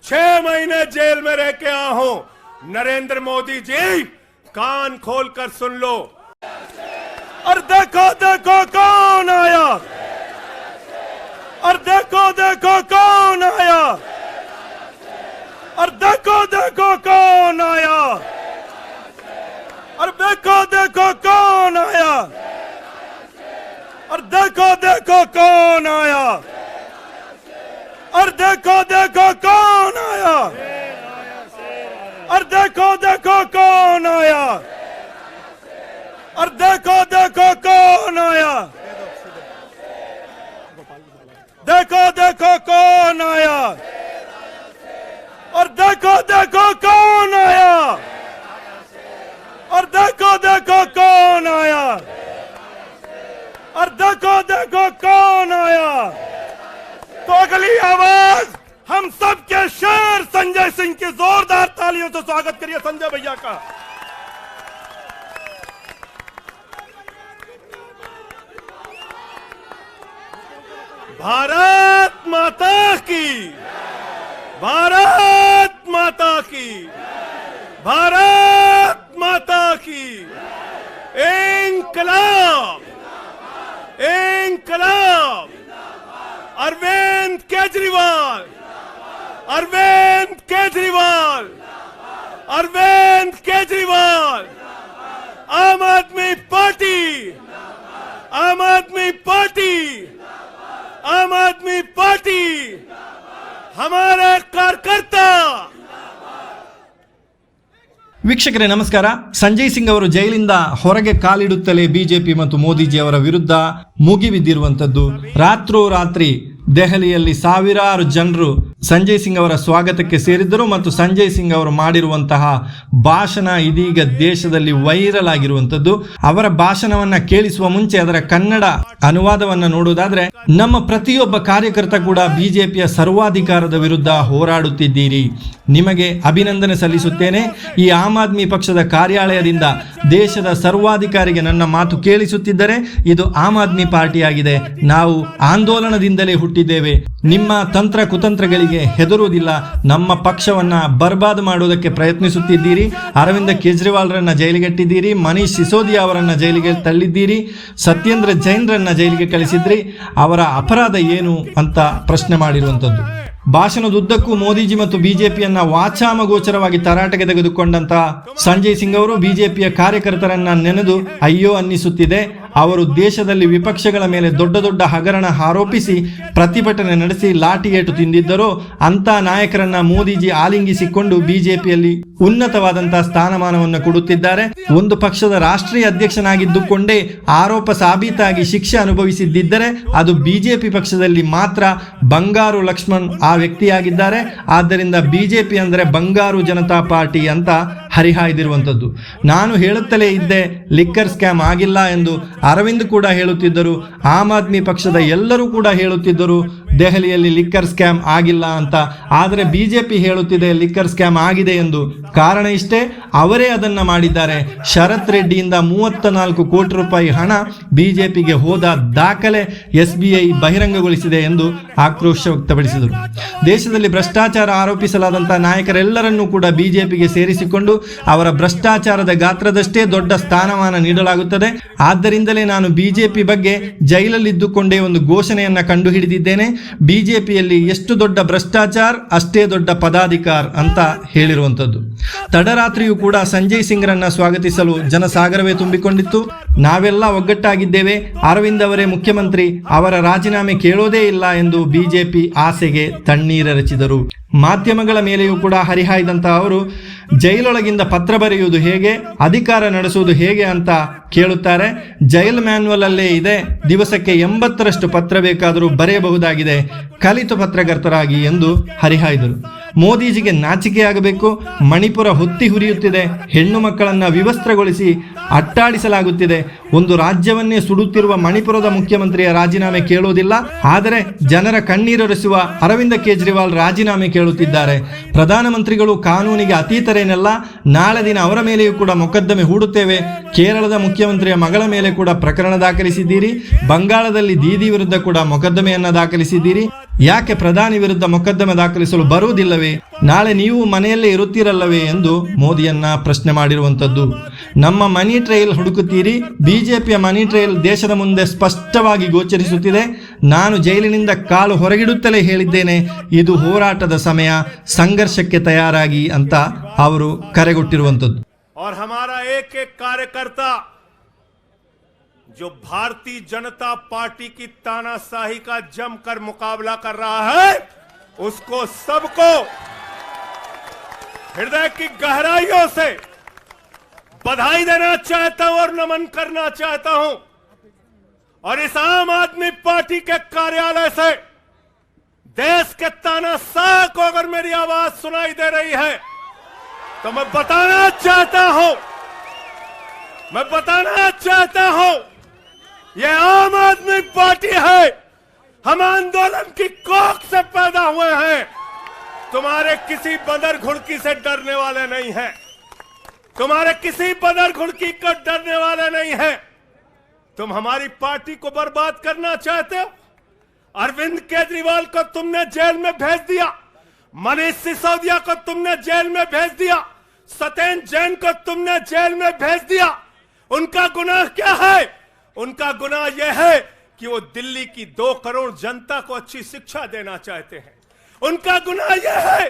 6 महीने जेल में रह के आया हूं। नरेंद्र मोदी जी, कान खोल कर सुन लो। और देखो देखो कौन आया, और देखो देखो कौन आया, और देखो देखो कौन आया, और देखो देखो कौन आया, और देखो देखो कौन आया, और देखो देखो कौन आया, और देखो देखो कौन आया, और देखो देखो कौन आया, देखो देखो कौन आया, और देखो देखो कौन आया, और देखो देखो कौन आया, और देखो देखो कौन आया। तो अगली आवाज हम सबके शेर संजय सिंह की जोरदार तालियों से स्वागत करिए संजय भैया का। भारत माता की, भारत माता की, भारत माता की। इंकलाब, इंकलाब। अरविंद केजरीवाल, अरविंद केजरीवाल, अरविंद केजरीवाल। आम आदमी पार्टी, आम आदमी पार्टी, आम आदमी पार्टी। हमारे कार्यकर्ता। ವೀಕ್ಷಕರೇ ನಮಸ್ಕಾರ. ಸಂಜಯ್ ಸಿಂಗ್ ಅವರು ಜೈಲಿಂದ ಹೊರಗೆ ಕಾಲಿಡುತ್ತಲೇ ಬಿಜೆಪಿ ಮತ್ತು ಮೋದಿಜಿ ಅವರ ವಿರುದ್ಧ ಮುಗಿಬಿದ್ದಿರುವಂತದ್ದು. ರಾತ್ರೋರಾತ್ರಿ ದೆಹಲಿಯಲ್ಲಿ ಸಾವಿರಾರು ಜನರು ಸಂಜಯ್ ಸಿಂಗ್ ಅವರ ಸ್ವಾಗತಕ್ಕೆ ಸೇರಿದ್ದರು ಮತ್ತು ಸಂಜಯ್ ಸಿಂಗ್ ಅವರು ಮಾಡಿರುವಂತಹ ಭಾಷಣ ಇದೀಗ ದೇಶದಲ್ಲಿ ವೈರಲ್ ಆಗಿರುವಂತದ್ದು. ಅವರ ಭಾಷಣವನ್ನ ಕೇಳಿಸುವ ಮುಂಚೆ ಅದರ ಕನ್ನಡ ಅನುವಾದವನ್ನ ನೋಡುವುದಾದ್ರೆ, ನಮ್ಮ ಪ್ರತಿಯೊಬ್ಬ ಕಾರ್ಯಕರ್ತ ಕೂಡ ಬಿಜೆಪಿಯ ಸರ್ವಾಧಿಕಾರದ ವಿರುದ್ಧ ಹೋರಾಡುತ್ತಿದ್ದೀರಿ, ನಿಮಗೆ ಅಭಿನಂದನೆ ಸಲ್ಲಿಸುತ್ತೇನೆ. ಈ ಆಮ್ ಆದ್ಮಿ ಪಕ್ಷದ ಕಾರ್ಯಾಲಯದಿಂದ ದೇಶದ ಸರ್ವಾಧಿಕಾರಿಗೆ ನನ್ನ ಮಾತು ಕೇಳಿಸುತ್ತಿದ್ದರೆ ಇದು ಆಮ್ ಆದ್ಮಿ ಪಾರ್ಟಿಯಾಗಿದೆ. ನಾವು ಆಂದೋಲನದಿಂದಲೇ ಹುಟ್ಟಿದ್ದೇವೆ. ನಿಮ್ಮ ತಂತ್ರ ಕುತಂತ್ರಗಳಿಗೆ ಹೆದರುವುದಿಲ್ಲ. ನಮ್ಮ ಪಕ್ಷವನ್ನ ಬರ್ಬಾದ್ ಮಾಡುವುದಕ್ಕೆ ಪ್ರಯತ್ನಿಸುತ್ತಿದ್ದೀರಿ. ಅರವಿಂದ ಕೇಜ್ರಿವಾಲ್ರನ್ನ ಜೈಲಿಗೆಟ್ಟಿದ್ದೀರಿ, ಮನೀಶ್ ಸಿಸೋದಿಯಾ ಅವರನ್ನ ಜೈಲಿಗೆ ತಳ್ಳಿದ್ದೀರಿ, ಸತ್ಯೇಂದ್ರ ಜೈನ್ರನ್ನ ಜೈಲಿಗೆ ಕಳಿಸಿದ್ರಿ. ಅವರ ಅಪರಾಧ ಏನು ಅಂತ ಪ್ರಶ್ನೆ ಮಾಡಿರುವಂಥದ್ದು. ಭಾಷಣದುದ್ದಕ್ಕೂ ಮೋದಿಜಿ ಮತ್ತು ಬಿಜೆಪಿಯನ್ನ ವಾಚಾಮಗೋಚರವಾಗಿ ತರಾಟೆಗೆ ತೆಗೆದುಕೊಂಡಂತ ಸಂಜಯ್ ಸಿಂಗ್ ಅವರು ಬಿಜೆಪಿಯ ಕಾರ್ಯಕರ್ತರನ್ನ ನೆನೆದು ಅಯ್ಯೋ ಅನ್ನಿಸುತ್ತಿದೆ. ಅವರು ದೇಶದಲ್ಲಿ ವಿಪಕ್ಷಗಳ ಮೇಲೆ ದೊಡ್ಡ ದೊಡ್ಡ ಹಗರಣ ಆರೋಪಿಸಿ ಪ್ರತಿಭಟನೆ ನಡೆಸಿ ಲಾಠಿ ಏಟು ತಿಂದಿದ್ದರೋ ಅಂತ ನಾಯಕರನ್ನ ಮೋದಿಜಿ ಆಲಿಂಗಿಸಿಕೊಂಡು ಬಿಜೆಪಿಯಲ್ಲಿ ಉನ್ನತವಾದಂತಹ ಸ್ಥಾನಮಾನವನ್ನು ಕೊಡುತ್ತಿದ್ದಾರೆ. ಒಂದು ಪಕ್ಷದ ರಾಷ್ಟ್ರೀಯ ಅಧ್ಯಕ್ಷನಾಗಿದ್ದುಕೊಂಡೇ ಆರೋಪ ಸಾಬೀತಾಗಿ ಶಿಕ್ಷೆ ಅನುಭವಿಸಿದ್ದರೆ ಅದು ಬಿಜೆಪಿ ಪಕ್ಷದಲ್ಲಿ ಮಾತ್ರ ಬಂಗಾರು ಲಕ್ಷ್ಮಣ್ ಆ ವ್ಯಕ್ತಿಯಾಗಿದ್ದಾರೆ. ಆದ್ದರಿಂದ ಬಿಜೆಪಿ ಅಂದರೆ ಬಂಗಾರು ಜನತಾ ಪಾರ್ಟಿ ಅಂತ ಹರಿಹಾಯ್ದಿರುವಂಥದ್ದು. ನಾನು ಹೇಳುತ್ತಲೇ ಇದ್ದೆ ಲಿಕ್ಕರ್ ಸ್ಕ್ಯಾಮ್ ಆಗಿಲ್ಲ ಎಂದು. ಅರವಿಂದ್ ಕೂಡ ಹೇಳುತ್ತಿದ್ದರು, ಆಮ್ ಆದ್ಮಿ ಪಕ್ಷದ ಎಲ್ಲರೂ ಕೂಡ ಹೇಳುತ್ತಿದ್ದರು ದೆಹಲಿಯಲ್ಲಿ ಲಿಕ್ಕರ್ ಸ್ಕ್ಯಾಮ್ ಆಗಿಲ್ಲ ಅಂತ. ಆದರೆ ಬಿಜೆಪಿ ಹೇಳುತ್ತಿದೆ ಲಿಕ್ಕರ್ ಸ್ಕ್ಯಾಮ್ ಆಗಿದೆ ಎಂದು. ಕಾರಣ ಇಷ್ಟೇ, ಅವರೇ ಅದನ್ನ ಮಾಡಿದ್ದಾರೆ. ಶರತ್ ರೆಡ್ಡಿಯಿಂದ 34 ಕೋಟಿ ರೂಪಾಯಿ ಹಣ ಬಿಜೆಪಿಗೆ ಹೋದ ದಾಖಲೆ SBI ಬಹಿರಂಗಗೊಳಿಸಿದೆ ಎಂದು ಆಕ್ರೋಶ ವ್ಯಕ್ತಪಡಿಸಿದರು. ದೇಶದಲ್ಲಿ ಭ್ರಷ್ಟಾಚಾರ ಆರೋಪಿಸಲಾದಂತಹ ನಾಯಕರೆಲ್ಲರನ್ನೂ ಕೂಡ ಬಿಜೆಪಿಗೆ ಸೇರಿಸಿಕೊಂಡು ಅವರ ಭ್ರಷ್ಟಾಚಾರದ ಗಾತ್ರದಷ್ಟೇ ದೊಡ್ಡ ಸ್ಥಾನಮಾನ ನೀಡಲಾಗುತ್ತದೆ. ಆದ್ದರಿಂದಲೇ ನಾನು ಬಿಜೆಪಿ ಬಗ್ಗೆ ಜೈಲಲ್ಲಿದ್ದುಕೊಂಡೇ ಒಂದು ಘೋಷಣೆಯನ್ನ ಕಂಡು ಹಿಡಿದಿದ್ದೇನೆ. ಬಿಜೆಪಿಯಲ್ಲಿ ಎಷ್ಟು ದೊಡ್ಡ ಭ್ರಷ್ಟಾಚಾರ ಅಷ್ಟೇ ದೊಡ್ಡ ಪದಾಧಿಕಾರ ಅಂತ ಹೇಳಿರುವಂಥದ್ದು. ತಡರಾತ್ರಿಯೂ ಕೂಡ ಸಂಜಯ್ ಸಿಂಗ್ರನ್ನ ಸ್ವಾಗತಿಸಲು ಜನಸಾಗರವೇ ತುಂಬಿಕೊಂಡಿತ್ತು. ನಾವೆಲ್ಲ ಒಗ್ಗಟ್ಟಾಗಿದ್ದೇವೆ, ಅರವಿಂದ್ ಅವರೇ ಮುಖ್ಯಮಂತ್ರಿ, ಅವರ ರಾಜೀನಾಮೆ ಕೇಳೋದೇ ಇಲ್ಲ ಎಂದು ಬಿಜೆಪಿ ಆಸೆಗೆ ತಣ್ಣೀರೆರಚಿದರು. ಮಾಧ್ಯಮಗಳ ಮೇಲೆಯೂ ಕೂಡ ಹರಿಹಾಯ್ದಂತಹ ಅವರು ಜೈಲೊಳಗಿಂದ ಪತ್ರ ಬರೆಯುವುದು ಹೇಗೆ, ಅಧಿಕಾರ ನಡೆಸುವುದು ಹೇಗೆ ಅಂತ ಕೇಳುತ್ತಾರೆ. ಜೈಲ್ ಮ್ಯಾನ್ಯುವಲ್ ಅಲ್ಲೇ ಇದೆ, ದಿವಸಕ್ಕೆ 80ರಷ್ಟು ಪತ್ರ ಬೇಕಾದರೂ ಬರೆಯಬಹುದಾಗಿದೆ, ಕಲಿತು ಪತ್ರಕರ್ತರಾಗಿ ಎಂದು ಹರಿಹಾಯ್ದರು. ಮೋದಿಜಿಗೆ ನಾಚಿಕೆಯಾಗಬೇಕು. ಮಣಿಪುರ ಹೊತ್ತಿ ಹುರಿಯುತ್ತಿದೆ, ಹೆಣ್ಣು ಮಕ್ಕಳನ್ನ ವಿವಸ್ತ್ರಗೊಳಿಸಿ ಅಟ್ಟಾಡಿಸಲಾಗುತ್ತಿದೆ. ಒಂದು ರಾಜ್ಯವನ್ನೇ ಸುಡುತ್ತಿರುವ ಮಣಿಪುರದ ಮುಖ್ಯಮಂತ್ರಿಯ ರಾಜೀನಾಮೆ ಕೇಳುವುದಿಲ್ಲ, ಆದರೆ ಜನರ ಕಣ್ಣೀರೊರೆಸುವ ಅರವಿಂದ ಕೇಜ್ರಿವಾಲ್ ರಾಜೀನಾಮೆ ಕೇಳುತ್ತಿದ್ದಾರೆ. ಪ್ರಧಾನಮಂತ್ರಿಗಳು ಕಾನೂನಿಗೆ ಅತೀತರೇನೆಲ್ಲ. ನಾಳೆ ದಿನ ಅವರ ಮೇಲೆಯೂ ಕೂಡ ಮೊಕದ್ದಮೆ ಹೂಡುತ್ತೇವೆ. ಕೇರಳದ ಮುಖ್ಯಮಂತ್ರಿಯ ಮಗಳ ಮೇಲೆ ಕೂಡ ಪ್ರಕರಣ ದಾಖಲಿಸಿದ್ದೀರಿ. ಬಂಗಾಳದಲ್ಲಿ ದೀದಿ ವಿರುದ್ಧ ಕೂಡ ಮೊಕದ್ದಮೆಯನ್ನ ದಾಖಲಿಸಿದ್ದೀರಿ. ಯಾಕೆ ಪ್ರಧಾನಿ ವಿರುದ್ಧ ಮೊಕದ್ದಮೆ ದಾಖಲಿಸಲು ಬರುವುದಿಲ್ಲವೇ? ನಾಳೆ ನೀವು ಮನೆಯಲ್ಲೇ ಇರುತ್ತೀರಲ್ಲವೇ ಎಂದು ಮೋದಿಯನ್ನ ಪ್ರಶ್ನೆ ಮಾಡಿರುವಂಥದ್ದು. ನಮ್ಮ ಮನಿ ಟ್ರಯಲ್ ಹುಡುಕುತ್ತೀರಿ. ಬಿಜೆಪಿಯ ಮನಿ ಟ್ರಯಲ್ ದೇಶದ ಮುಂದೆ ಸ್ಪಷ್ಟವಾಗಿ ಗೋಚರಿಸುತ್ತಿದೆ. ನಾನು ಜೈಲಿನಿಂದ ಕಾಲು ಹೊರಗಿಡುತ್ತಲೇ ಹೇಳಿದ್ದೇನೆ, ಇದು ಹೋರಾಟದ ಸಮಯ, ಸಂಘರ್ಷಕ್ಕೆ ತಯಾರಾಗಿ ಅಂತ ಅವರು ಕರೆಗೊಟ್ಟಿರುವಂಥದ್ದು. और हमारा एक एक कार्यकर्ता जो भारतीय जनता पार्टी की तानाशाही का जमकर मुकाबला कर रहा है, उसको सबको हृदय की गहराइयों से बधाई देना चाहता हूं और नमन करना चाहता हूं। और इस आम आदमी पार्टी के कार्यालय से देश के तानाशाह को अगर मेरी आवाज सुनाई दे रही है तो मैं बताना चाहता हूं यह आम आदमी पार्टी है। हम आंदोलन की कोख से पैदा हुए हैं। तुम्हारे किसी बंदर घुड़की से डरने वाले नहीं हैं। तुम्हारे किसी बंदर घुड़की को डरने वाले नहीं हैं। तुम हमारी पार्टी को बर्बाद करना चाहते हो। अरविंद केजरीवाल को तुमने जेल में भेज दिया, मनीष सिसोदिया को तुमने जेल में भेज दिया, सत्येंद्र जैन को तुमने जेल में भेज दिया। उनका गुनाह क्या है? उनका गुनाह यह है कि वो दिल्ली की 2 करोड़ जनता को अच्छी शिक्षा देना चाहते हैं। उनका गुनाह यह है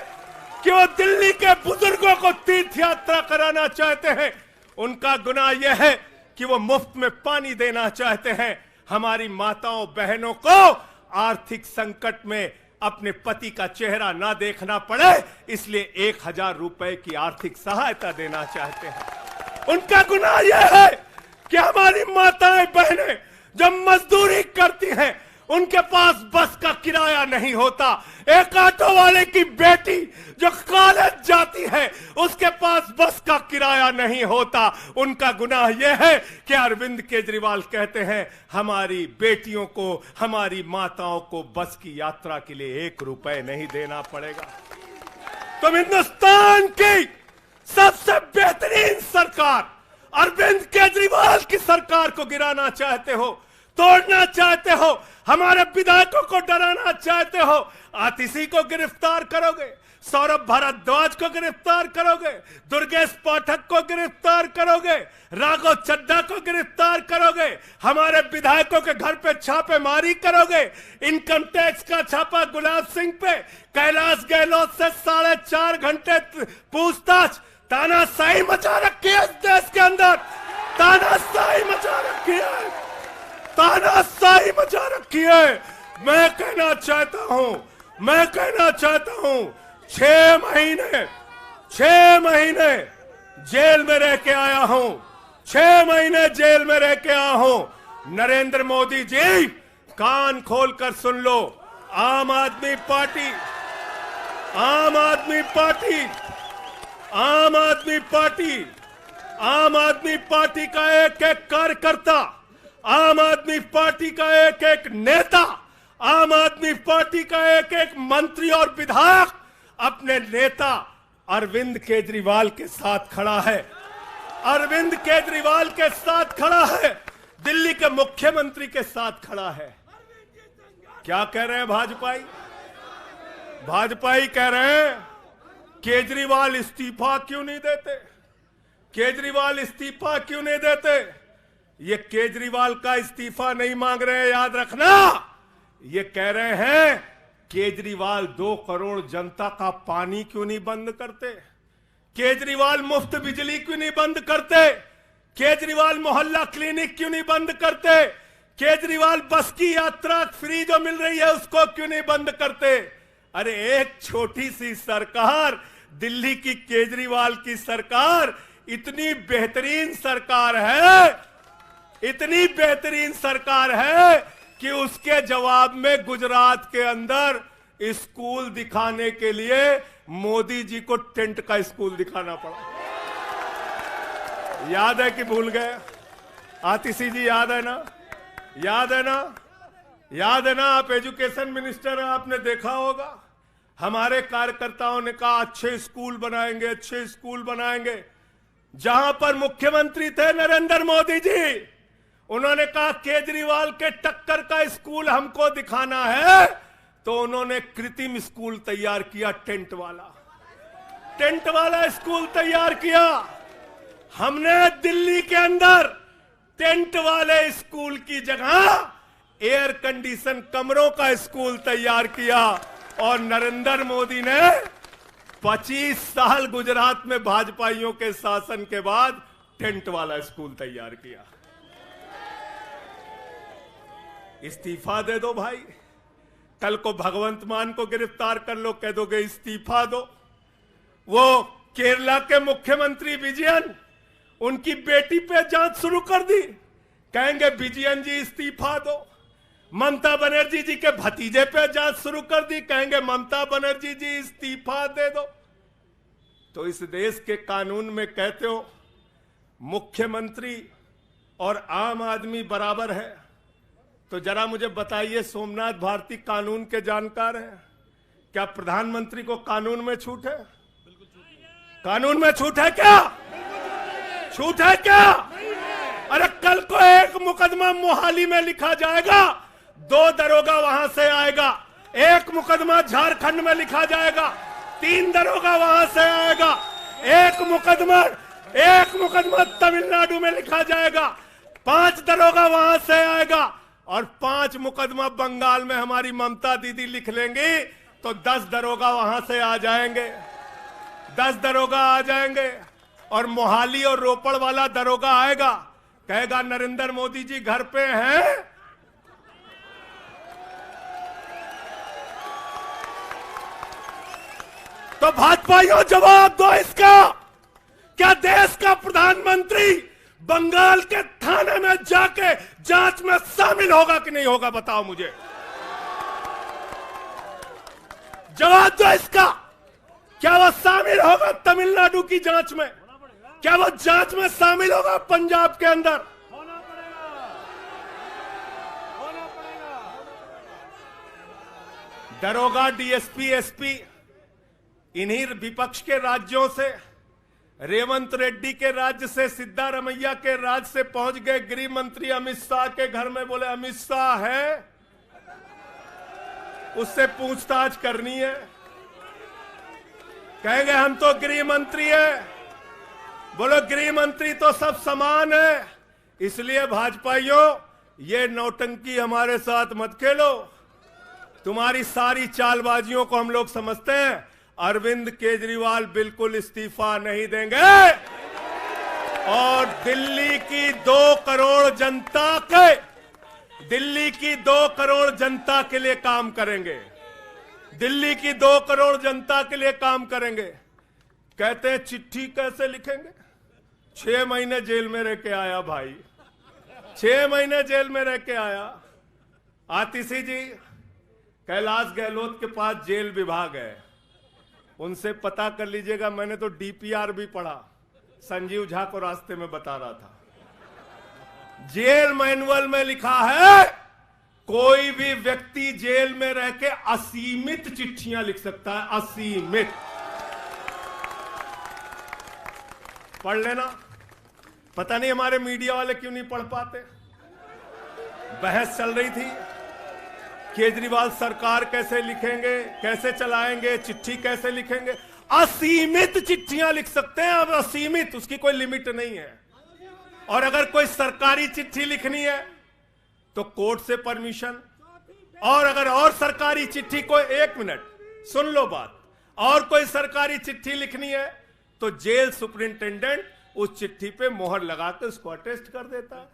कि वो दिल्ली के बुजुर्गों को तीर्थ यात्रा कराना चाहते हैं। उनका गुनाह यह है कि वो मुफ्त में पानी देना चाहते हैं। हमारी माताओं बहनों को आर्थिक संकट में अपने पति का चेहरा ना देखना पड़े, इसलिए 1000 रुपए की आर्थिक सहायता देना चाहते हैं। उनका गुनाह यह है कि हमारी माताएं बहनें जब मजदूरी करती हैं, उनके पास बस का किराया नहीं होता। एक ऑटो वाले की बेटी जो कॉलेज जाती है, उसके पास बस का किराया नहीं होता। उनका गुनाह यह है कि अरविंद केजरीवाल कहते हैं हमारी बेटियों को, हमारी माताओं को बस की यात्रा के लिए 1 रुपए नहीं देना पड़ेगा। तुम हिंदुस्तान की सबसे बेहतरीन सरकार अरविंद केजरीवाल की सरकार को गिराना चाहते हो, तोड़ना चाहते हो, हमारे विधायकों को डराना चाहते हो। आतिशी को गिरफ्तार करोगे, सौरभ भारद्वाज को गिरफ्तार करोगे, दुर्गेश पाठक को गिरफ्तार करोगे, राघव चड्ढा को गिरफ्तार करोगे, हमारे विधायकों के घर पे छापेमारी करोगे, इनकम टैक्स का छापा गुलाब सिंह पे, कैलाश गहलोत से 4.5 घंटे पूछताछ। तानाशाही मचा रखी है इस देश के अंदर, तानाशाही मचा रखी है, तानाशाही मचा रखी है। मैं कहना चाहता हूं 6 महीने जेल में रह के आया हूं, 6 महीने जेल में रह के आया हूं। नरेंद्र मोदी जी कान खोलकर सुन लो, आम आदमी पार्टी का एक एक कार्यकर्ता, आम आदमी पार्टी का एक एक नेता, आम आदमी पार्टी का एक एक मंत्री और विधायक अपने नेता अरविंद केजरीवाल के साथ खड़ा है। अरविंद केजरीवाल के साथ खड़ा है, दिल्ली के मुख्यमंत्री के साथ खड़ा है। क्या कह रहे हैं भाजपाई कह रहे हैं केजरीवाल इस्तीफा क्यों नहीं देते? ये केजरीवाल का इस्तीफा नहीं मांग रहे हैं, याद रखना। ये कह रहे हैं केजरीवाल 2 करोड़ जनता का पानी क्यों नहीं बंद करते? केजरीवाल मुफ्त बिजली क्यों नहीं बंद करते? केजरीवाल मोहल्ला क्लिनिक क्यों नहीं बंद करते? केजरीवाल बस की यात्रा फ्री जो मिल रही है उसको क्यों नहीं बंद करते? अरे एक छोटी सी सरकार, दिल्ली की केजरीवाल की सरकार इतनी बेहतरीन सरकार है कि उसके जवाब में गुजरात के अंदर स्कूल दिखाने के लिए मोदी जी को टेंट का स्कूल दिखाना पड़ा। याद है कि भूल गए? आतिशी जी याद है ना? आप एजुकेशन मिनिस्टर हैं, आपने देखा होगा। हमारे कार्यकर्ताओं ने कहा अच्छे स्कूल बनाएंगे। जहां पर मुख्यमंत्री थे नरेंद्र मोदी जी, उन्होंने कहा केजरीवाल के टक्कर का स्कूल हमको दिखाना है तो उन्होंने कृत्रिम स्कूल तैयार किया, टेंट वाला स्कूल तैयार किया। हमने दिल्ली के अंदर टेंट वाले स्कूल की जगह एयर कंडीशन कमरों का स्कूल तैयार किया। और नरेंद्र मोदी ने 25 साल गुजरात में भाजपाइयों के शासन के बाद टेंट वाला स्कूल तैयार किया। इस्तीफा दे दो भाई, कल को भगवंत मान को गिरफ्तार कर लो, कह दोगे इस्तीफा दो। वो केरला के मुख्यमंत्री विजयन, उनकी बेटी पे जांच शुरू कर दी, कहेंगे विजयन जी इस्तीफा दो। ममता बनर्जी जी के भतीजे पे जांच शुरू कर दी, कहेंगे ममता बनर्जी जी इस्तीफा दे दो। तो इस देश के कानून में कहते हो मुख्यमंत्री और आम आदमी बराबर है, तो जरा मुझे बताइए, सोमनाथ भारती कानून के जानकार हैं, क्या प्रधानमंत्री को कानून में छूट है? कानून में छूट है क्या? छूट है क्या? अरे कल को एक मुकदमा मोहाली में लिखा जाएगा, 2 दरोगा वहां से आएगा। एक मुकदमा झारखंड में लिखा जाएगा, 3 दरोगा वहां से आएगा। एक मुकदमा तमिलनाडु में लिखा जाएगा, 5 दरोगा वहां से आएगा। और 5 मुकदमा बंगाल में हमारी ममता दीदी लिख लेंगी, तो 10 दरोगा वहां से आ जाएंगे, 10 दरोगा आ जाएंगे। और मोहाली और रोपड़ वाला दरोगा आएगा, कहेगा नरेंद्र मोदी जी घर पे हैं। तो भाजपाइयों जवाब दो इसका, क्या देश का प्रधानमंत्री बंगाल के थाने में जाके जांच में शामिल होगा कि नहीं होगा? बताओ मुझे, जवाब दो इसका। क्या वो शामिल होगा तमिलनाडु की जांच में? क्या वो जांच में शामिल होगा पंजाब के अंदर? दरोगा, डीएसपी, एसपी, इन्हीं विपक्ष के राज्यों से, रेवंत रेड्डी के राज्य से, सिद्धारमैया के राज्य से पहुंच गए गृह मंत्री अमित शाह के घर में। बोले अमित शाह है, उससे पूछताछ करनी है। कहेंगे हम तो गृह मंत्री है। बोलो गृह मंत्री तो सब समान है। इसलिए भाजपाइयों, ये नौटंकी हमारे साथ मत खेलो। तुम्हारी सारी चालबाजियों को हम लोग समझते हैं। अरविंद केजरीवाल बिल्कुल इस्तीफा नहीं देंगे और दिल्ली की 2 करोड़ जनता के लिए काम करेंगे। दिल्ली की 2 करोड़ जनता के लिए काम करेंगे। कहते हैं चिट्ठी कैसे लिखेंगे? 6 महीने जेल में रह के आया भाई, 6 महीने जेल में रह के आया। आतिशी जी कैलाश गहलोत के पास जेल विभाग है, उनसे पता कर लीजिएगा। मैंने तो डीपीआर भी पढ़ा, संजीव झा को रास्ते में बता रहा था। जेल मैनुअल में लिखा है कोई भी व्यक्ति जेल में रह के असीमित चिट्ठियां लिख सकता है, असीमित। पढ़ लेना। पता नहीं हमारे मीडिया वाले क्यों नहीं पढ़ पाते। बहस चल रही थी, केजरीवाल सरकार कैसे लिखेंगे, कैसे चलाएंगे, चिट्ठी कैसे लिखेंगे। असीमित चिट्ठियां लिख सकते हैं अब, असीमित, उसकी कोई लिमिट नहीं है। और अगर कोई सरकारी चिट्ठी लिखनी है तो कोर्ट से परमिशन, और अगर और सरकारी चिट्ठी को, 1 मिनट सुन लो बात, और कोई सरकारी चिट्ठी लिखनी है तो जेल सुपरिंटेंडेंट उस चिट्ठी पे मोहर लगा के उसको अटेस्ट कर देता है,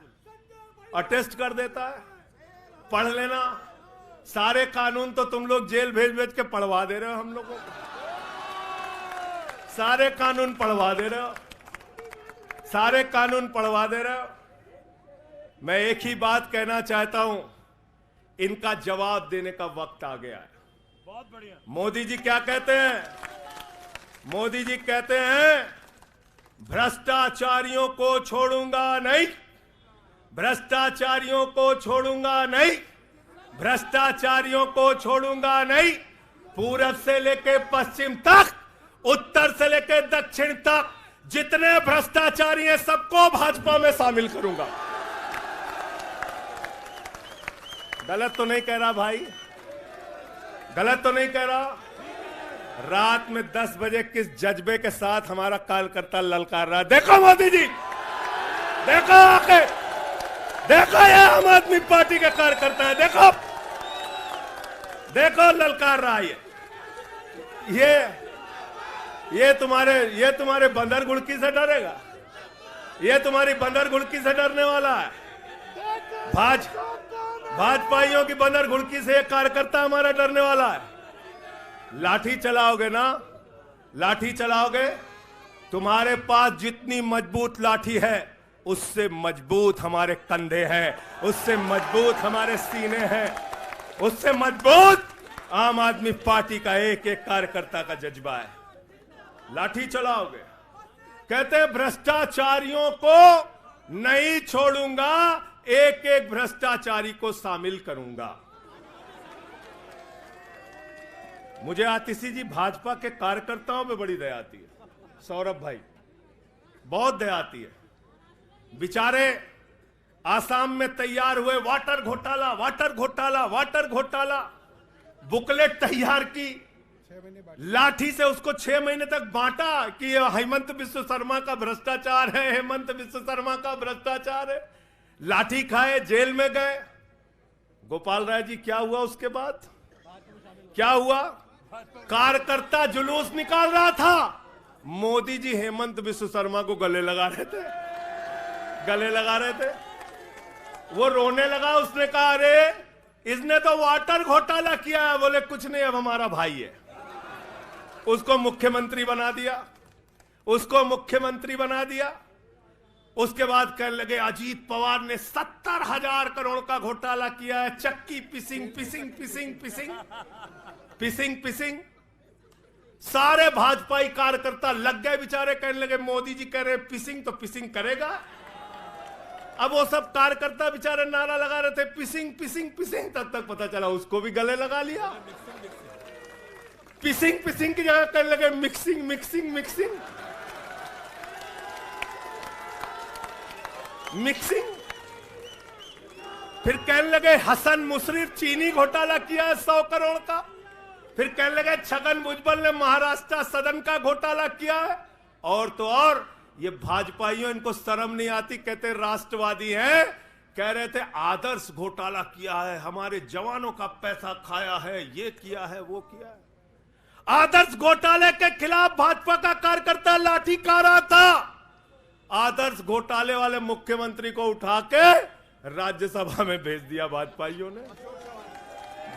अटेस्ट कर देता है। पढ़ लेना। सारे कानून तो तुम लोग जेल भेज भेज के पढ़वा दे रहे हो हम लोगों को। सारे कानून पढ़वा दे रहे हो, सारे कानून पढ़वा दे रहे हो। मैं एक ही बात कहना चाहता हूं, इनका जवाब देने का वक्त आ गया है। बहुत बढ़िया। मोदी जी क्या कहते हैं? मोदी जी कहते हैं भ्रष्टाचारियों को छोड़ूंगा नहीं, भ्रष्टाचारियों को छोड़ूंगा नहीं, भ्रष्टाचारियों को छोड़ूंगा नहीं। पूरब से लेकर पश्चिम तक, उत्तर से लेकर दक्षिण तक जितने भ्रष्टाचारी हैं सबको भाजपा में शामिल करूंगा। गलत तो नहीं कह रहा भाई? गलत तो नहीं कह रहा? रात में 10 बजे किस जज्बे के साथ हमारा कार्यकर्ता ललकार रहा, देखो मोदी जी, देखो आके, देखो ये आम आदमी पार्टी के कार्यकर्ता है, देखो देखो ललकार रहा है। ये तुम्हारे बंदर गुड़की से डरेगा? ये तुम्हारी बंदर गुड़की से डरने वाला है? भाजपाइयों की बंदर गुड़की से एक कार्यकर्ता हमारा डरने वाला है? लाठी चलाओगे ना, लाठी चलाओगे, तुम्हारे पास जितनी मजबूत लाठी है उससे मजबूत हमारे कंधे हैं, उससे मजबूत हमारे सीने हैं, उससे मजबूत आम आदमी पार्टी का एक एक कार्यकर्ता का जज्बा है। लाठी चलाओगे, कहते हैं भ्रष्टाचारियों को नहीं छोड़ूंगा, एक एक भ्रष्टाचारी को शामिल करूंगा। मुझे आतिशी जी भाजपा के कार्यकर्ताओं पे बड़ी दया आती है, सौरभ भाई बहुत दया आती है। बेचारे आसाम में तैयार हुए, वाटर घोटाला, वाटर घोटाला, वाटर घोटाला, बुकलेट तैयार की, लाठी से उसको 6 महीने तक बांटा कि ये हेमंत बिस्व शर्मा का भ्रष्टाचार है, हेमंत बिस्व शर्मा का भ्रष्टाचार है। लाठी खाए, जेल में गए। गोपाल राय जी क्या हुआ उसके बाद? क्या हुआ? कार्यकर्ता जुलूस निकाल रहा था, मोदी जी हेमंत बिस्व शर्मा को गले लगा रहे थे, गले लगा रहे थे। वो रोने लगा, उसने कहा अरे इसने तो वाटर घोटाला किया है। बोले कुछ नहीं, अब हमारा भाई है। उसको मुख्यमंत्री बना दिया, उसको मुख्यमंत्री बना दिया। उसके बाद कहने लगे अजीत पवार ने 70,000 करोड़ का घोटाला किया है, चक्की पिसिंग पिसिंग पिसिंग पिसिंग पिसिंग पिसिंग। सारे भाजपाई कार्यकर्ता लग गए बेचारे, कहने लगे मोदी जी कह रहे पिसिंग तो पिसिंग करेगा। अब वो सब कार्यकर्ता बेचारे नारा लगा रहे थे पिसिंग पिसिंग पिसिंग, तब तक पता चला उसको भी गले लगा लिया। पिसिंग पिसिंग की जगह कहने लगे मिक्सिंग मिक्सिंग मिक्सिंग मिक्सिंग। फिर कहने लगे हसन मुशर्रफ चीनी घोटाला किया है 100 करोड़ का। फिर कहने लगे छगन भुजबल ने महाराष्ट्र सदन का घोटाला किया है। और तो और ये भाजपाइयों, इनको शर्म नहीं आती, कहते राष्ट्रवादी हैं, कह रहे थे आदर्श घोटाला किया है, हमारे जवानों का पैसा खाया है, ये किया है, वो किया है। आदर्श घोटाले के खिलाफ भाजपा का कार्यकर्ता लाठी खा रहा था। आदर्श घोटाले वाले मुख्यमंत्री को उठा के राज्यसभा में भेज दिया भाजपाइयों ने।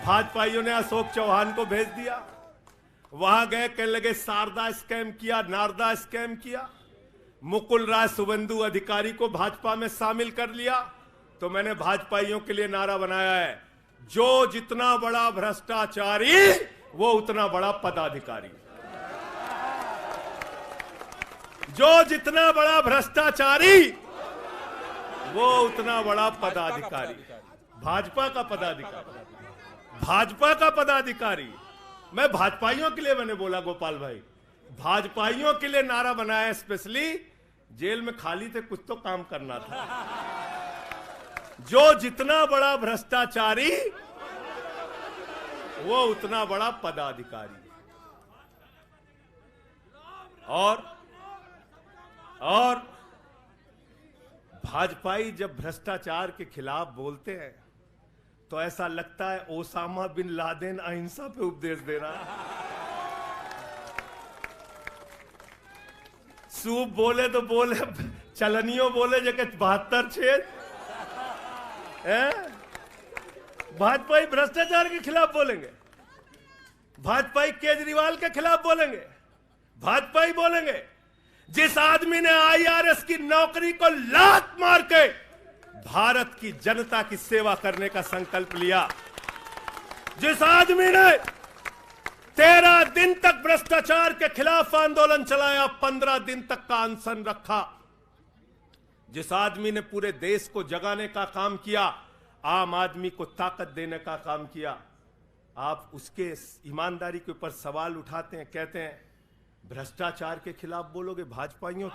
भाजपाइयों ने अशोक चौहान को भेज दिया। वहां गए, कहने लगे शारदा स्कैम किया, नारदा स्कैम किया। मुकुल राय शुभेंदु अधिकारी को भाजपा में शामिल कर लिया। तो मैंने भाजपाइयों के लिए नारा बनाया है, जो जितना बड़ा भ्रष्टाचारी वो उतना बड़ा पदाधिकारी। जो जितना बड़ा भ्रष्टाचारी वो उतना बड़ा पदाधिकारी। भाजपा का पदाधिकारी, भाजपा का पदाधिकारी। मैं भाजपाइयों के लिए मैंने बोला गोपाल भाई, भाजपाइयों के लिए नारा बनाया स्पेशली। जेल में खाली थे, कुछ तो काम करना था। जो जितना बड़ा भ्रष्टाचारी वो उतना बड़ा पदाधिकारी। और भाजपाई जब भ्रष्टाचार के खिलाफ बोलते हैं तो ऐसा लगता है ओसामा बिन लादेन अहिंसा पे उपदेश दे रहा है। सूप बोले तो बोले, चलनियों बोले जगह 72 छेद। भाजपाई भ्रष्टाचार के खिलाफ बोलेंगे, भाजपाई केजरीवाल के खिलाफ बोलेंगे, भाजपाई बोलेंगे जिस आदमी ने IRS की नौकरी को लात मार के भारत की जनता की सेवा करने का संकल्प लिया, जिस आदमी ने 13 दिन तक भ्रष्टाचार के खिलाफ आंदोलन चलाया, 15 दिन तक का अनशन रखा, जिस आदमी ने पूरे देश को जगाने का काम किया, आम आदमी को ताकत देने का काम किया, आप उसके ईमानदारी के ऊपर सवाल उठाते हैं, कहते हैं भ्रष्टाचार के खिलाफ बोलोगे भाजपाइयों?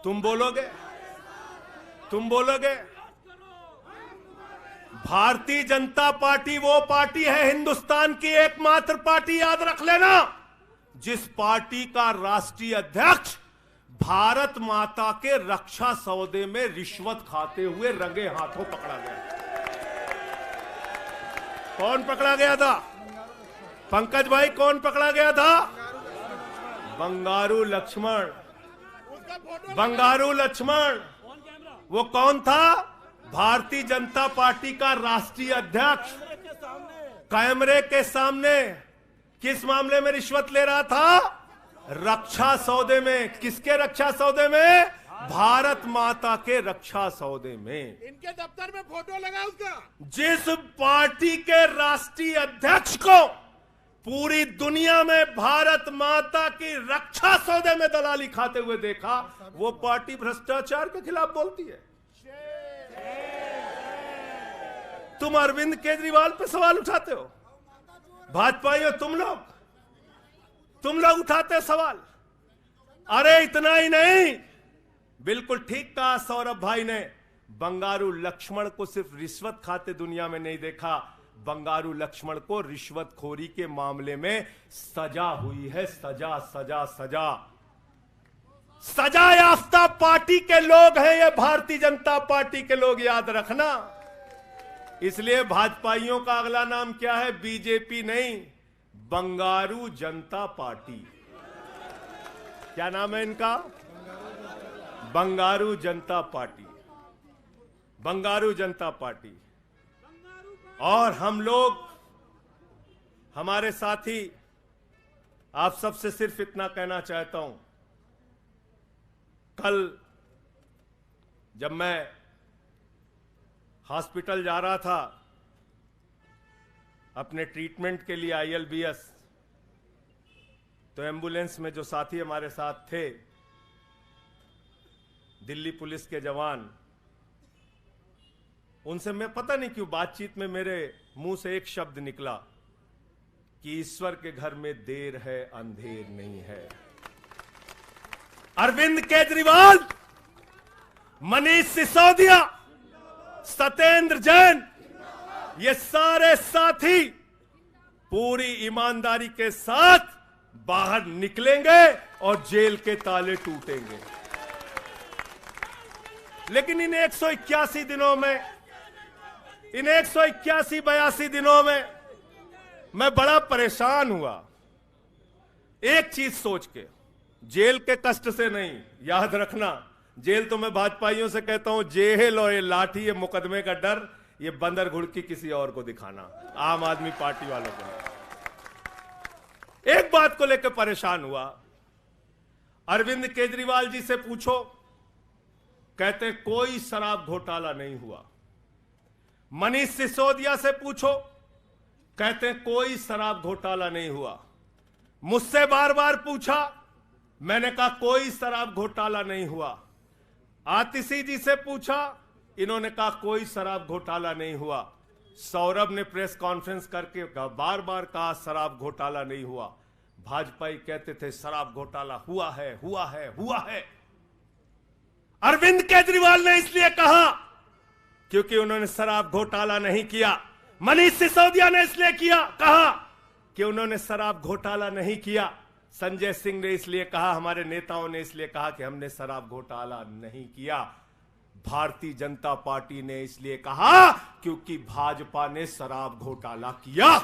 तुम बोलोगे? तुम बोलोगे? भारतीय जनता पार्टी वो पार्टी है, हिंदुस्तान की एकमात्र पार्टी, याद रख लेना, जिस पार्टी का राष्ट्रीय अध्यक्ष भारत माता के रक्षा सौदे में रिश्वत खाते हुए रंगे हाथों पकड़ा गया। कौन पकड़ा गया था? पंकज भाई, कौन पकड़ा गया था? बंगारू लक्ष्मण। बंगारू लक्ष्मण वो कौन था? भारतीय जनता पार्टी का राष्ट्रीय अध्यक्ष। कैमरे के सामने किस मामले में रिश्वत ले रहा था? रक्षा सौदे में। किसके रक्षा सौदे में? भारत माता के रक्षा सौदे में। इनके दफ्तर में फोटो लगा उसका। जिस पार्टी के राष्ट्रीय अध्यक्ष को पूरी दुनिया में भारत माता की रक्षा सौदे में दलाली खाते हुए देखा, वो पार्टी भ्रष्टाचार के खिलाफ बोलती है। तुम अरविंद केजरीवाल पे सवाल उठाते हो, भाजपाइयों, तुम लोग उठाते हो सवाल। अरे इतना ही नहीं, बिल्कुल ठीक कहा सौरभ भाई ने, बंगारू लक्ष्मण को सिर्फ रिश्वत खाते दुनिया में नहीं देखा, बंगारू लक्ष्मण को रिश्वतखोरी के मामले में सजा हुई है। सजा सजा सजा सजा याफ्ता पार्टी के लोग हैं ये, भारतीय जनता पार्टी के लोग, याद रखना। इसलिए भाजपाइयों का अगला नाम क्या है? बीजेपी नहीं, बंगारू जनता पार्टी। क्या नाम है इनका? बंगारू जनता पार्टी। बंगारू जनता पार्टी। और हम लोग, हमारे साथी, आप सबसे सिर्फ इतना कहना चाहता हूं, कल जब मैं हॉस्पिटल जा रहा था अपने ट्रीटमेंट के लिए ILBS, तो एम्बुलेंस में जो साथी हमारे साथ थे, दिल्ली पुलिस के जवान, उनसे मैं पता नहीं क्यों बातचीत में मेरे मुंह से एक शब्द निकला कि ईश्वर के घर में देर है, अंधेर नहीं है। अरविंद केजरीवाल, मनीष सिसोदिया, सत्येंद्र जैन, ये सारे साथी पूरी ईमानदारी के साथ बाहर निकलेंगे और जेल के ताले टूटेंगे। लेकिन इन 181 दिनों में, इन 181-82 दिनों में मैं बड़ा परेशान हुआ, एक चीज सोच के, जेल के कष्ट से नहीं, याद रखना, जेल तो मैं भाजपाइयों से कहता हूं, जेल और ये लाठी, ये मुकदमे का डर, ये बंदर घुड़की किसी और को दिखाना, आम आदमी पार्टी वालों को नहीं। एक बात को लेकर परेशान हुआ, अरविंद केजरीवाल जी से पूछो, कहते कोई शराब घोटाला नहीं हुआ। मनीष सिसोदिया से पूछो, कहते कोई शराब घोटाला नहीं हुआ। मुझसे बार बार पूछा, मैंने कहा कोई शराब घोटाला नहीं हुआ। आतिशी जी से पूछा, इन्होंने कहा कोई शराब घोटाला नहीं हुआ। सौरभ ने प्रेस कॉन्फ्रेंस करके बार बार कहा शराब घोटाला नहीं हुआ। भाजपाई कहते थे शराब घोटाला हुआ है, हुआ है, हुआ है। अरविंद केजरीवाल ने इसलिए कहा क्योंकि उन्होंने शराब घोटाला नहीं किया। मनीष सिसोदिया ने इसलिए कहा कि उन्होंने शराब घोटाला नहीं किया। संजय सिंह ने इसलिए कहा, हमारे नेताओं ने इसलिए कहा कि हमने शराब घोटाला नहीं किया। भारतीय जनता पार्टी ने इसलिए कहा क्योंकि भाजपा ने शराब घोटाला किया।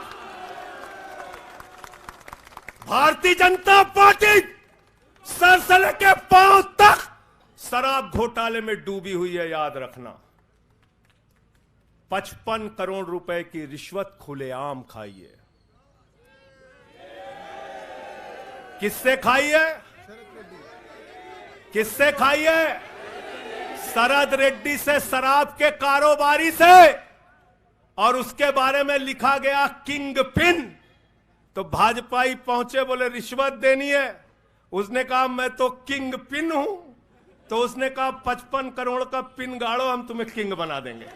भारतीय जनता पार्टी सर से लेकर पांव तक शराब घोटाले में डूबी हुई है, याद रखना। 55 करोड़ रुपए की रिश्वत खुलेआम खाई है। किससे खाई है? किससे खाई है? शरद रेड्डी से, शराब के कारोबारी से। और उसके बारे में लिखा गया किंग पिन। तो भाजपाई पहुंचे, बोले रिश्वत देनी है। उसने कहा मैं तो किंग पिन हूं। तो उसने कहा 55 करोड़ का पिन गाड़ो, हम तुम्हें किंग बना देंगे।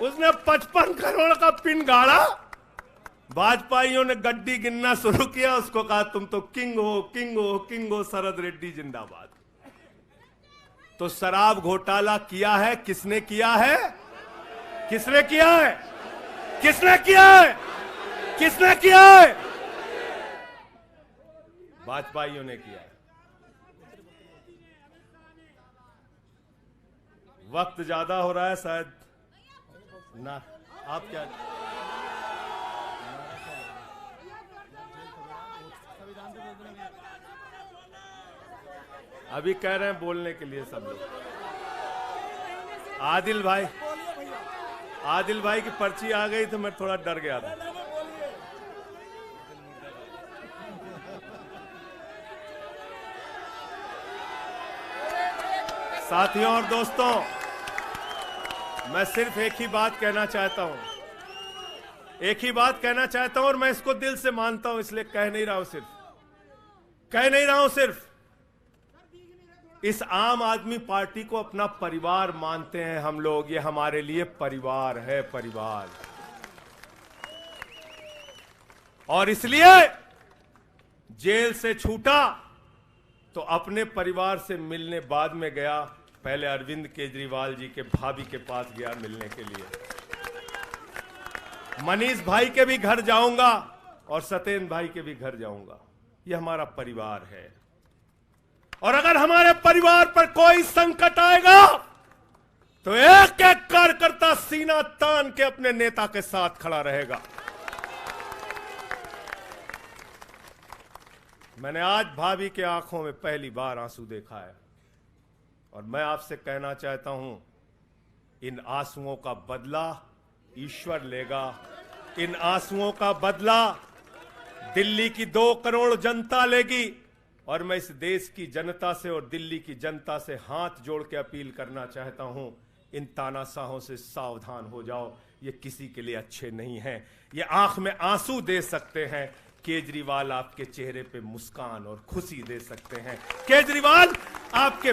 उसने 55 करोड़ का पिन गाड़ा। भाजपाइयों ने गड्डी गिनना शुरू किया, उसको कहा तुम तो किंग हो, किंग हो, किंग हो, शरद रेड्डी जिंदाबाद। तो शराब घोटाला किया है, किसने किया है? किसने किया है? किसने किया है? किसने किया है? वाजपेयियों ने किया है। वक्त ज्यादा हो रहा है शायद ना। आप क्या अभी कह रहे हैं बोलने के लिए सब लोग? आदिल भाई की पर्ची आ गई तो मैं थोड़ा डर गया था। साथियों और दोस्तों, मैं सिर्फ एक ही बात कहना चाहता हूं, और मैं इसको दिल से मानता हूं, इसलिए कह नहीं रहा हूं सिर्फ इस आम आदमी पार्टी को अपना परिवार मानते हैं हम लोग। ये हमारे लिए परिवार है, परिवार। और इसलिए जेल से छूटा तो अपने परिवार से मिलने बाद में गया, पहले अरविंद केजरीवाल जी के भाभी के पास गया मिलने के लिए। मनीष भाई के भी घर जाऊंगा और सत्येंद्र भाई के भी घर जाऊंगा। ये हमारा परिवार है। और अगर हमारे परिवार पर कोई संकट आएगा तो एक एक कार्यकर्ता सीना तान के अपने नेता के साथ खड़ा रहेगा। मैंने आज भाभी के आंखों में पहली बार आंसू देखा है और मैं आपसे कहना चाहता हूं, इन आंसुओं का बदला ईश्वर लेगा। इन आंसुओं का बदला दिल्ली की 2 करोड़ जनता लेगी। और मैं इस देश की जनता से और दिल्ली की जनता से हाथ जोड़ के अपील करना चाहता हूं, इन तानाशाहों से सावधान हो जाओ। ये किसी के लिए अच्छे नहीं हैं। ये आंख में आंसू दे सकते हैं, केजरीवाल आपके चेहरे पे मुस्कान और खुशी दे सकते हैं। केजरीवाल आपके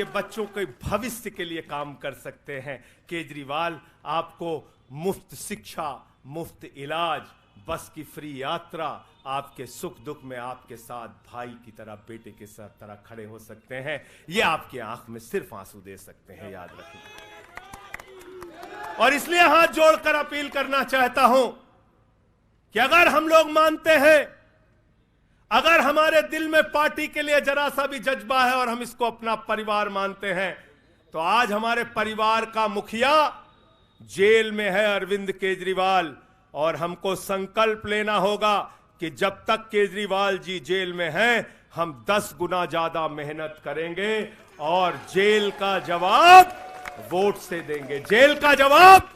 बच्चों के भविष्य के लिए काम कर सकते हैं। केजरीवाल आपको मुफ्त शिक्षा, मुफ्त इलाज, बस की फ्री यात्रा, आपके सुख दुख में आपके साथ भाई की तरह, बेटे के साथ तरह खड़े हो सकते हैं। ये आपकी आंख में सिर्फ आंसू दे सकते हैं, याद रखिए। और इसलिए हाथ जोड़कर अपील करना चाहता हूं कि अगर हम लोग मानते हैं, अगर हमारे दिल में पार्टी के लिए जरा सा भी जज्बा है और हम इसको अपना परिवार मानते हैं, तो आज हमारे परिवार का मुखिया जेल में है, अरविंद केजरीवाल। और हमको संकल्प लेना होगा कि जब तक केजरीवाल जी जेल में हैं, हम 10 गुना ज्यादा मेहनत करेंगे और जेल का जवाब वोट से देंगे। जेल का जवाब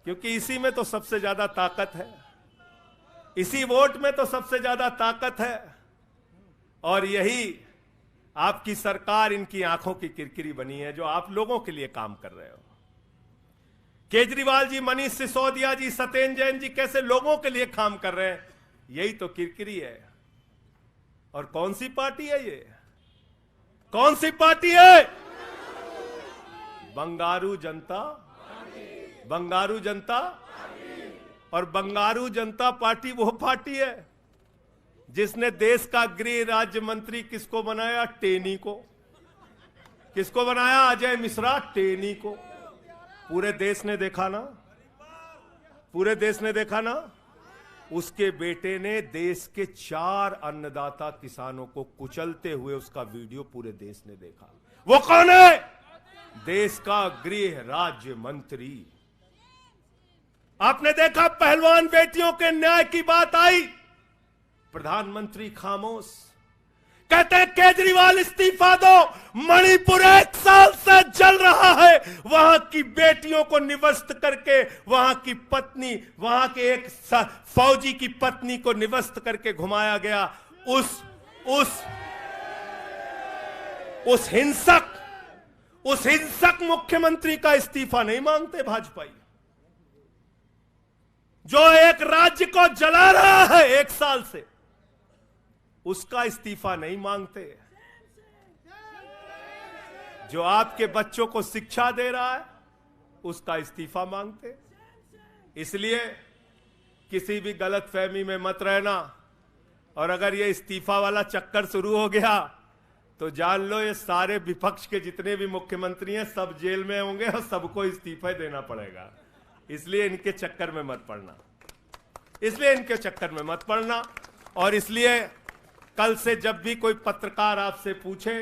क्योंकि इसी में तो सबसे ज्यादा ताकत है, इसी वोट में तो सबसे ज्यादा ताकत है। और यही आपकी सरकार इनकी आंखों की किरकिरी बनी है, जो आप लोगों के लिए काम कर रहे हो। केजरीवाल जी, मनीष सिसोदिया जी, सत्येंद्र जैन जी कैसे लोगों के लिए काम कर रहे हैं, यही तो किरकिरी है। और कौन सी पार्टी है ये? कौन सी पार्टी है? बंगारू जनता और बंगारू जनता पार्टी वो पार्टी है जिसने देश का गृह राज्य मंत्री किसको बनाया? टेनी को। किसको बनाया? अजय मिश्रा टेनी को। पूरे देश ने देखा ना। उसके बेटे ने देश के 4 अन्नदाता किसानों को कुचलते हुए उसका वीडियो पूरे देश ने देखा। वो कौन है? देश का गृह राज्य मंत्री। आपने देखा पहलवान बेटियों के न्याय की बात आई, प्रधानमंत्री खामोश। कहते हैं केजरीवाल इस्तीफा दो। मणिपुर 1 साल से जल रहा है, वहां की बेटियों को निवस्त करके, वहां की पत्नी, वहां के एक फौजी की पत्नी को निवस्त करके घुमाया गया। उस हिंसक मुख्यमंत्री का इस्तीफा नहीं मांगते भाजपाई, जो एक राज्य को जला रहा है 1 साल से, उसका इस्तीफा नहीं मांगते। जो आपके बच्चों को शिक्षा दे रहा है, उसका इस्तीफा मांगते। इसलिए किसी भी गलतफहमी में मत रहना और अगर ये इस्तीफा वाला चक्कर शुरू हो गया तो जान लो ये सारे विपक्ष के जितने भी मुख्यमंत्री हैं सब जेल में होंगे और सबको इस्तीफा देना पड़ेगा। इसलिए इनके चक्कर में मत पड़ना, इसलिए इनके चक्कर में मत पड़ना। और इसलिए कल से जब भी कोई पत्रकार आपसे पूछे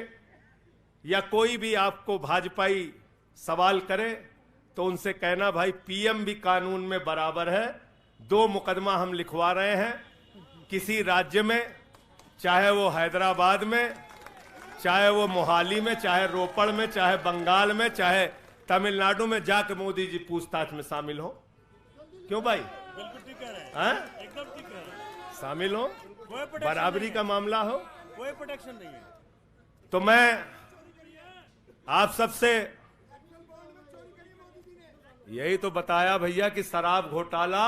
या कोई भी आपको भाजपाई सवाल करे तो उनसे कहना भाई पीएम भी कानून में बराबर है। 2 मुकदमा हम लिखवा रहे हैं किसी राज्य में, चाहे वो हैदराबाद में, चाहे वो मोहाली में, चाहे रोपड़ में, चाहे बंगाल में, चाहे तमिलनाडु में, जाके मोदी जी पूछताछ में शामिल हो। क्यों भाई? बिल्कुल ठीक कह रहे हैं, एकदम ठीक कह रहे हैं। शामिल हो, बराबरी का मामला हो, कोई प्रोटेक्शन नहीं है। तो मैं आप सबसे यही तो बताया भैया कि शराब घोटाला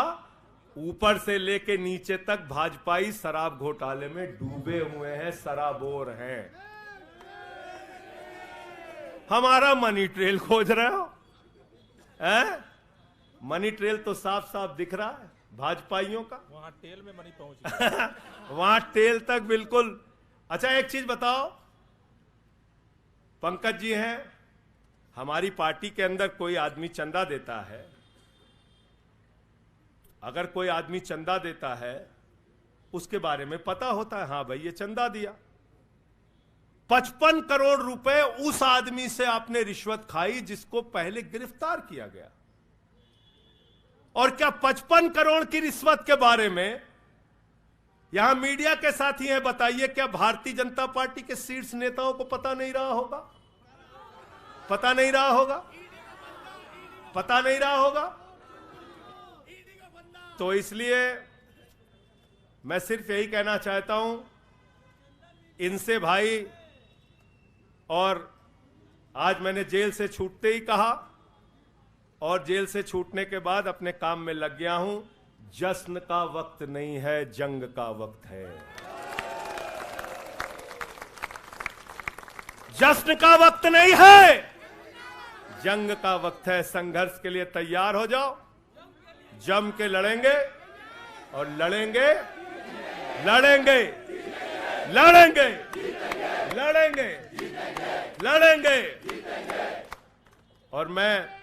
ऊपर से लेके नीचे तक भाजपाई शराब घोटाले में डूबे हुए हैं, सराबोर हैं। हमारा मनी ट्रेल खोज रहे हो? मनी ट्रेल तो साफ साफ दिख रहा है भाजपाइयों का। वहां टेल में मनी पहुंच वहां टेल तक बिल्कुल। अच्छा एक चीज बताओ, पंकज जी हैं, हमारी पार्टी के अंदर कोई आदमी चंदा देता है, अगर कोई आदमी चंदा देता है उसके बारे में पता होता है, हाँ भाई ये चंदा दिया। 55 करोड़ रुपए उस आदमी से आपने रिश्वत खाई जिसको पहले गिरफ्तार किया गया। और क्या 55 करोड़ की रिश्वत के बारे में यहां मीडिया के साथी हैं, बताइए क्या भारतीय जनता पार्टी के शीर्ष नेताओं को पता नहीं रहा होगा? पता नहीं रहा होगा? पता नहीं रहा होगा? तो इसलिए मैं सिर्फ यही कहना चाहता हूं इनसे भाई, और आज मैंने जेल से छूटते ही कहा और जेल से छूटने के बाद अपने काम में लग गया हूं। जश्न का वक्त नहीं है, जंग का वक्त है। जश्न का वक्त नहीं है, जंग का वक्त है। संघर्ष के लिए तैयार हो जाओ, जम के लड़ेंगे और लड़ेंगे लड़ेंगे लड़ेंगे लड़ेंगे लड़ेंगे। और मैं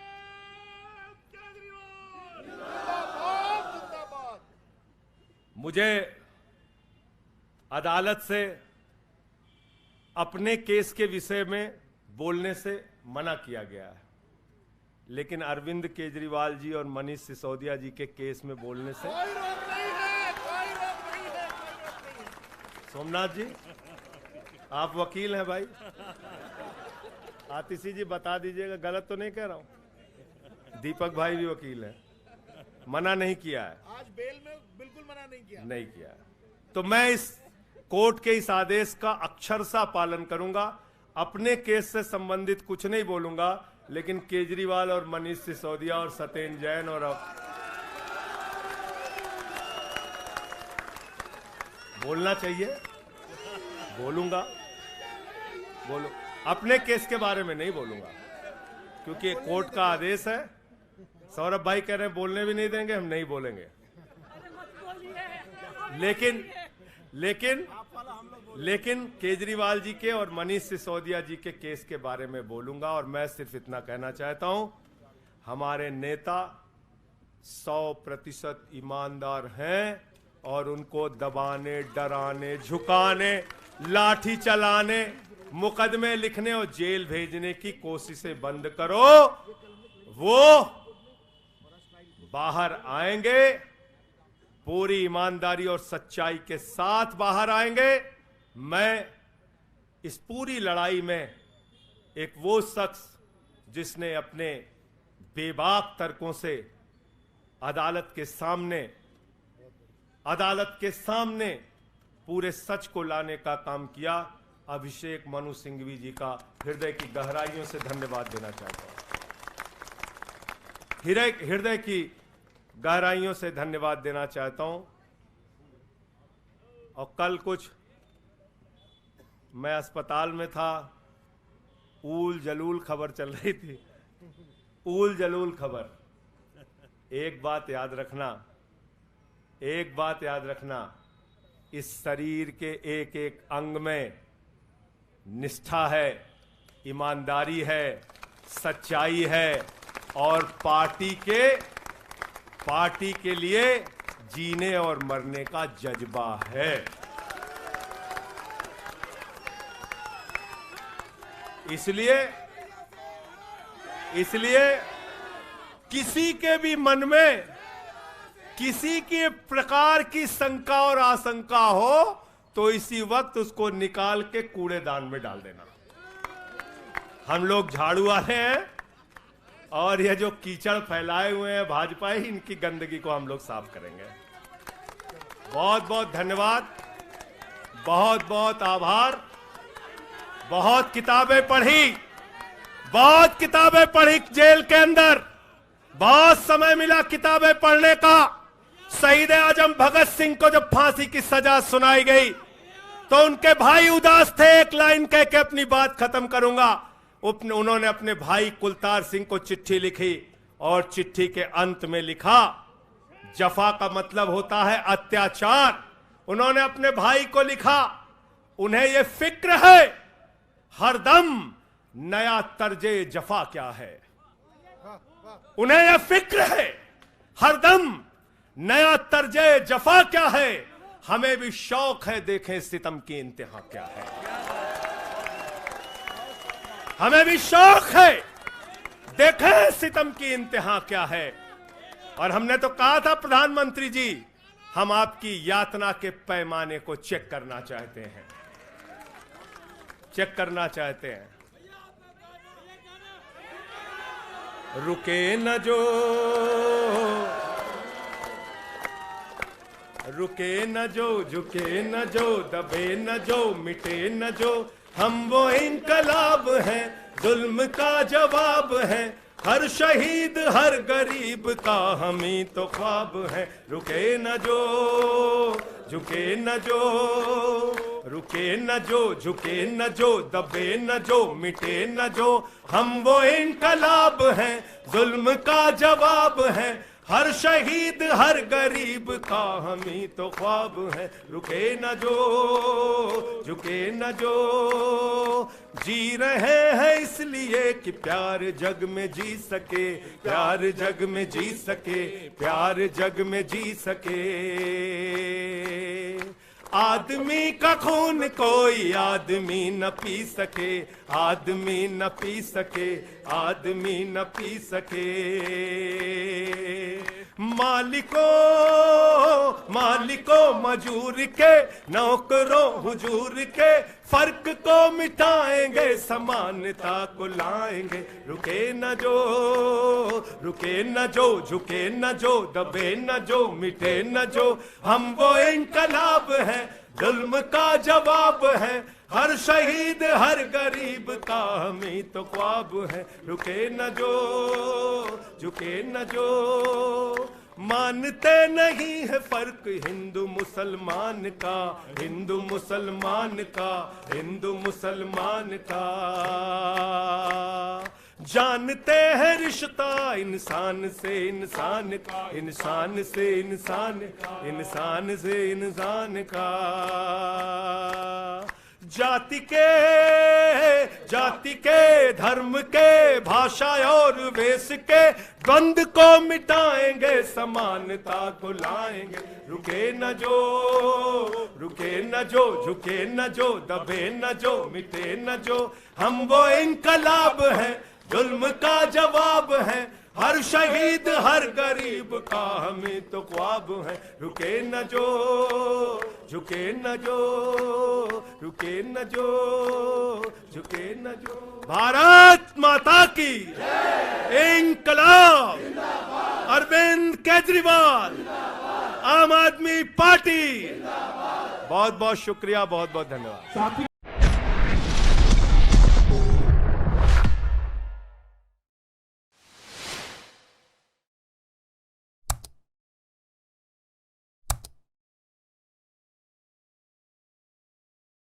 मुझे अदालत से अपने केस के विषय में बोलने से मना किया गया है, लेकिन अरविंद केजरीवाल जी और मनीष सिसोदिया जी के केस में बोलने से कोई रोक नहीं है, कोई रोक नहीं है। सोमनाथ जी आप वकील हैं भाई, आतिशी जी बता दीजिएगा गलत तो नहीं कह रहा हूं। दीपक भाई भी वकील हैं, मना नहीं किया है, आज बेल में बिल्कुल मना नहीं किया है। तो मैं इस कोर्ट के इस आदेश का अक्षरशः पालन करूंगा। अपने केस से संबंधित कुछ नहीं बोलूंगा, लेकिन केजरीवाल और मनीष सिसोदिया और सत्येंद्र जैन और बोलना चाहिए, बोलूंगा, बोलो। अपने केस के बारे में नहीं बोलूंगा क्योंकि कोर्ट का आदेश है। सौरभ भाई कह रहे हैं बोलने भी नहीं देंगे, हम नहीं बोलेंगे। लेकिन केजरीवाल जी के और मनीष सिसोदिया जी के केस के बारे में बोलूंगा। और मैं सिर्फ इतना कहना चाहता हूं, हमारे नेता 100% ईमानदार हैं और उनको दबाने, डराने, झुकाने, लाठी चलाने, मुकदमे लिखने और जेल भेजने की कोशिशें बंद करो। वो बाहर आएंगे, पूरी ईमानदारी और सच्चाई के साथ बाहर आएंगे। मैं इस पूरी लड़ाई में एक वो शख्स जिसने अपने बेबाक तर्कों से अदालत के सामने पूरे सच को लाने का काम किया, अभिषेक मनु सिंघवी जी का हृदय की गहराइयों से धन्यवाद देना चाहता हूं। हृदय की गहराइयों से धन्यवाद देना चाहता हूं। और कल कुछ मैं अस्पताल में था, ऊल जलूल खबर चल रही थी, ऊल जलूल खबर। एक बात याद रखना, इस शरीर के एक एक अंग में निष्ठा है, ईमानदारी है, सच्चाई है और पार्टी के लिए जीने और मरने का जज्बा है। इसलिए किसी के भी मन में किसी के प्रकार की शंका और आशंका हो तो इसी वक्त उसको निकाल के कूड़ेदान में डाल देना। हम लोग झाड़ू वाले हैं और ये जो कीचड़ फैलाए हुए हैं भाजपा ही, इनकी गंदगी को हम लोग साफ करेंगे। बहुत बहुत धन्यवाद, बहुत बहुत आभार। बहुत किताबें पढ़ी जेल के अंदर, बहुत समय मिला किताबें पढ़ने का। शहीद आजम भगत सिंह को जब फांसी की सजा सुनाई गई तो उनके भाई उदास थे। एक लाइन कह के अपनी बात खत्म करूंगा। उन्होंने अपने भाई कुलतार सिंह को चिट्ठी लिखी और चिट्ठी के अंत में लिखा, जफा का मतलब होता है अत्याचार। उन्होंने अपने भाई को लिखा, उन्हें यह फिक्र है हरदम नया तर्जे जफा क्या है। उन्हें यह फिक्र है हरदम नया तर्जे जफा क्या है। हमें भी शौक है देखें सितम की इंतहा क्या है। हमें भी शौक है देखें सितम की इंतहा क्या है। और हमने तो कहा था प्रधानमंत्री जी, हम आपकी यातना के पैमाने को चेक करना चाहते हैं, चेक करना चाहते हैं। रुके न जो झुके न जो, दबे न जो, मिटे न जो, हम वो इनकलाब हैं, जुल्म का जवाब है। हर शहीद हर गरीब का हम ही तो ख्वाब है। रुके न जो झुके न जो, रुके न जो झुके न जो, दबे न जो, मिटे न जो, हम वो इनकलाब हैं, जुल्म का जवाब है। हर शहीद हर गरीब का हम ही तो ख्वाब है। रुके न जो झुके न जो, जी रहे हैं इसलिए कि प्यार जग में जी सके, प्यार जग में जी सके, प्यार जग में जी सके। आदमी का खून कोई आदमी न पी सके, आदमी न पी सके, आदमी न पी सके। मालिकों मजूर के, नौकरों हुजूर के, फर्क को मिटाएंगे, समानता को लाएंगे। रुके न जो झुके न जो, दबे न जो, मिटे न जो, हम वो इनकलाब है, जुल्म का जवाब है। हर शहीद हर गरीब का हम ही तो ख्वाब है। रुके न जो झुके न जो, मानते नहीं है फर्क हिंदू मुसलमान का, हिंदू मुसलमान का, हिंदू मुसलमान का। जानते हैं रिश्ता इंसान से इंसान का, इंसान से इंसान, इंसान से इंसान का। जाति के धर्म के भाषा और वेश के द्वंद को मिटाएंगे, समानता को लाएंगे। रुके न जो झुके न जो, दबे न जो, मिटे न जो, हम वो इनकलाब है, जुल्म का जवाब है। हर शहीद हर गरीब का हमें तो ख्वाब है। रुके न जो झुके न जो, रुके न जो झुके न जो। भारत माता की इंकलाब, अरविंद केजरीवाल, आम आदमी पार्टी। बहुत बहुत शुक्रिया, बहुत बहुत धन्यवाद।